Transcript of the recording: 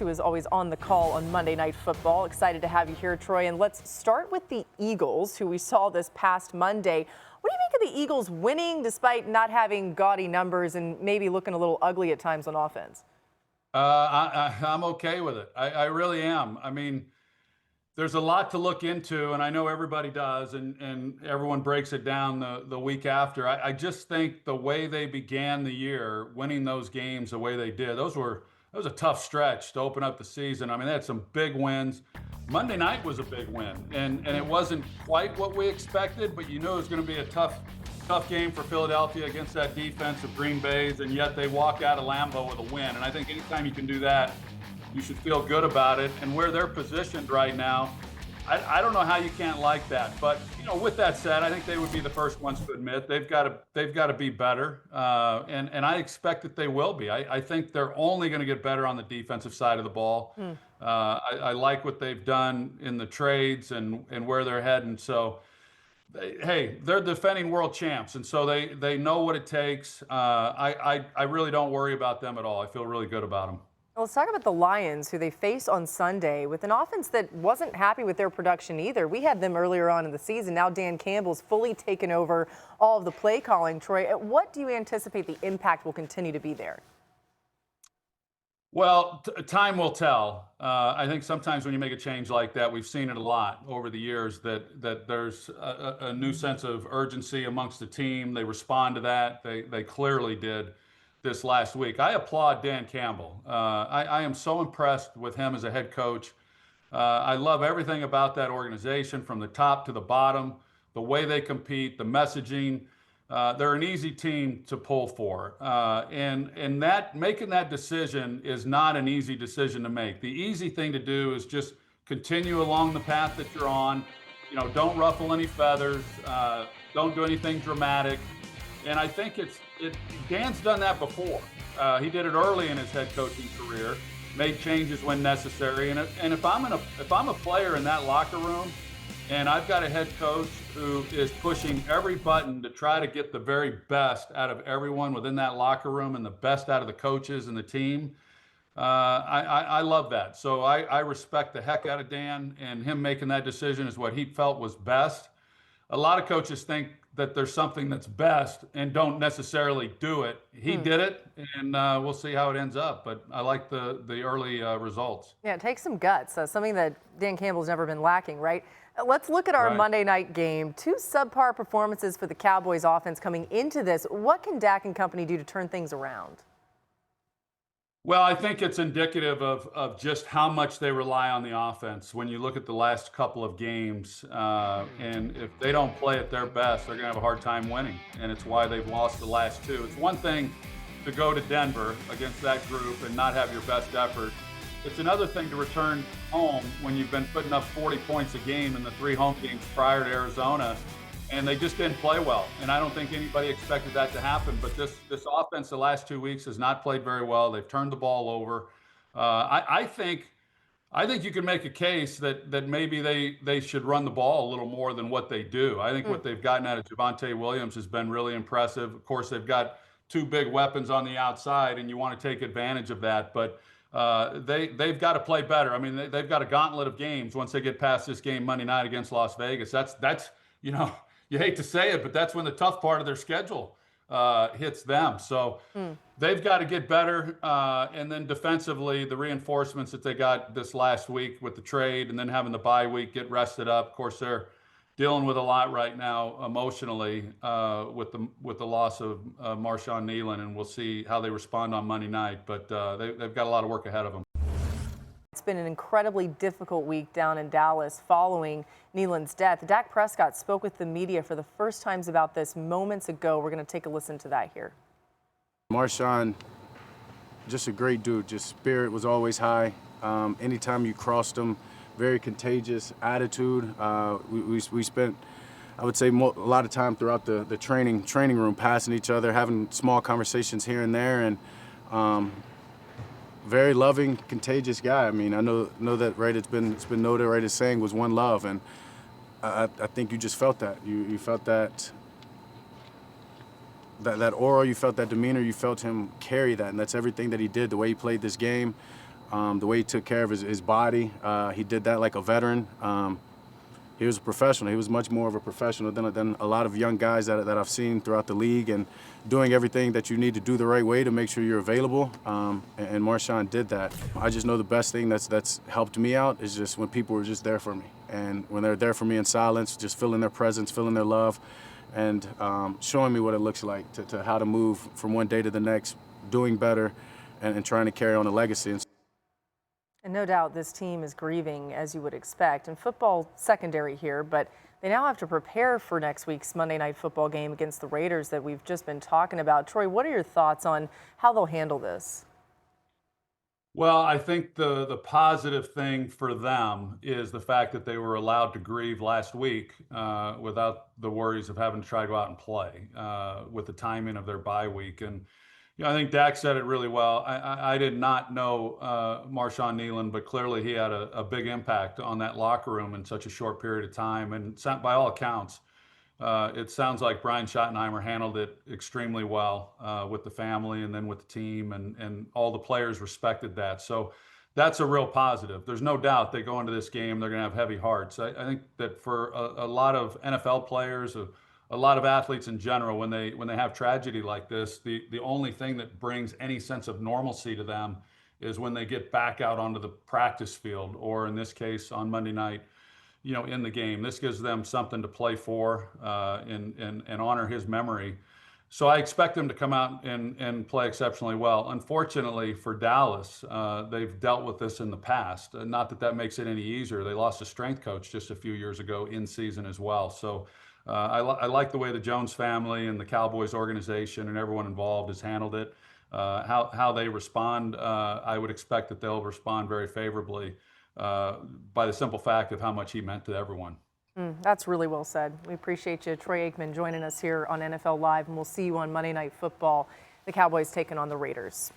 who is always on the call on Monday Night Football. Excited to have you here, Troy. And let's start with the Eagles, who we saw this past Monday. What do you make of the Eagles winning despite not having gaudy numbers and maybe looking a little ugly at times on offense? I'm okay with it. I really am. I mean, there's a lot to look into, and I know everybody does, and everyone breaks it down the week after. I just think the way they began the year, winning those games the way they did, that was a tough stretch to open up the season. I mean, they had some big wins. Monday night was a big win, and it wasn't quite what we expected, but you knew it was going to be a tough game for Philadelphia against that defense of Green Bay's, and yet they walk out of Lambeau with a win. And I think anytime you can do that, you should feel good about it. And where they're positioned right now, I don't know how you can't like that. But with that said, I think they would be the first ones to admit they've got to be better, and I expect that they will be. I think they're only going to get better on the defensive side of the ball. I like what they've done in the trades and where they're heading. So, hey, they're defending world champs, and so they know what it takes. I really don't worry about them at all. I feel really good about them. Well, let's talk about the Lions, who they face on Sunday with an offense that wasn't happy with their production either. We had them earlier on in the season. Now Dan Campbell's fully taken over all of the play calling. Troy, what do you anticipate the impact will continue to be there? Well, time will tell. I think sometimes when you make a change like that, we've seen it a lot over the years, that there's a new sense of urgency amongst the team. They respond to that. They clearly did this last week. I applaud Dan Campbell. I am so impressed with him as a head coach. I love everything about that organization from the top to the bottom, the way they compete, the messaging. They're an easy team to pull for. And that making that decision is not an easy decision to make. The easy thing to do is just continue along the path that you're on. Don't ruffle any feathers. Don't do anything dramatic. And I think Dan's done that before. He did it early in his head coaching career, made changes when necessary. And if I'm a player in that locker room, and I've got a head coach who is pushing every button to try to get the very best out of everyone within that locker room and the best out of the coaches and the team, I love that. So I respect the heck out of Dan, and him making that decision is what he felt was best. A lot of coaches think that there's something that's best and don't necessarily do it. He did it, and we'll see how it ends up. But I like the early results. Yeah, it takes some guts. Something that Dan Campbell's never been lacking, right? Let's look at our Monday night game. 2 subpar performances for the Cowboys offense coming into this. What can Dak and company do to turn things around? Well, I think it's indicative of just how much they rely on the offense. When you look at the last couple of games, and if they don't play at their best, they're going to have a hard time winning. And it's why they've lost the last 2. It's one thing to go to Denver against that group and not have your best effort. It's another thing to return home when you've been putting up 40 points a game in the 3 home games prior to Arizona, and they just didn't play well. And I don't think anybody expected that to happen. But this offense the last 2 weeks has not played very well. They've turned the ball over. I think you can make a case that maybe they should run the ball a little more than what they do. I think what they've gotten out of Javonte Williams has been really impressive. Of course, they've got 2 big weapons on the outside, and you want to take advantage of that. But they've got to play better. I mean, they've got a gauntlet of games once they get past this game Monday night against Las Vegas. That's you hate to say it, but that's when the tough part of their schedule hits them. So they've got to get better. And then defensively, the reinforcements that they got this last week with the trade and then having the bye week, get rested up. Of course, they're dealing with a lot right now emotionally with the loss of Marshawn Nealon, and we'll see how they respond on Monday night. But they've got a lot of work ahead of them. It's been an incredibly difficult week down in Dallas following Nealon's death. Dak Prescott spoke with the media for the first times about this moments ago. We're going to take a listen to that here. Marshawn, just a great dude. Just spirit was always high. Anytime you crossed him, very contagious attitude. We spent, I would say, a lot of time throughout the training room, passing each other, having small conversations here and there, and very loving, contagious guy. I mean, I know that, right? It's been noted, right? His saying was "one love," and I think you just felt that. You felt that aura. You felt that demeanor. You felt him carry that, and that's everything that he did. The way he played this game, The way he took care of his body, he did that like a veteran. He was a professional. He was much more of a professional than a lot of young guys that I've seen throughout the league, and doing everything that you need to do the right way to make sure you're available. And Marshawn did that. I just know the best thing that's helped me out is just when people were just there for me. And when they're there for me in silence, just feeling their presence, feeling their love, and showing me what it looks like to how to move from one day to the next, doing better, and trying to carry on a legacy. And no doubt this team is grieving, as you would expect. And football secondary here, but they now have to prepare for next week's Monday Night Football game against the Raiders that we've just been talking about. Troy, what are your thoughts on how they'll handle this? Well, I think the positive thing for them is the fact that they were allowed to grieve last week without the worries of having to try to go out and play with the timing of their bye week. And I think Dak said it really well. I did not know Marshawn Nealon, but clearly he had a big impact on that locker room in such a short period of time. And by all accounts, it sounds like Brian Schottenheimer handled it extremely well with the family and then with the team, and all the players respected that. So that's a real positive. There's no doubt they go into this game, they're going to have heavy hearts. I think that for a lot of NFL players, a lot of athletes in general, when they have tragedy like this, the only thing that brings any sense of normalcy to them is when they get back out onto the practice field, or in this case on Monday night, in the game. This gives them something to play for and honor his memory. So I expect them to come out and play exceptionally well. Unfortunately for Dallas, they've dealt with this in the past. Not that that makes it any easier. They lost a strength coach just a few years ago in season as well. So I like the way the Jones family and the Cowboys organization and everyone involved has handled it. How they respond, I would expect that they'll respond very favorably by the simple fact of how much he meant to everyone. That's really well said. We appreciate you, Troy Aikman, joining us here on NFL Live, and we'll see you on Monday Night Football. The Cowboys taking on the Raiders.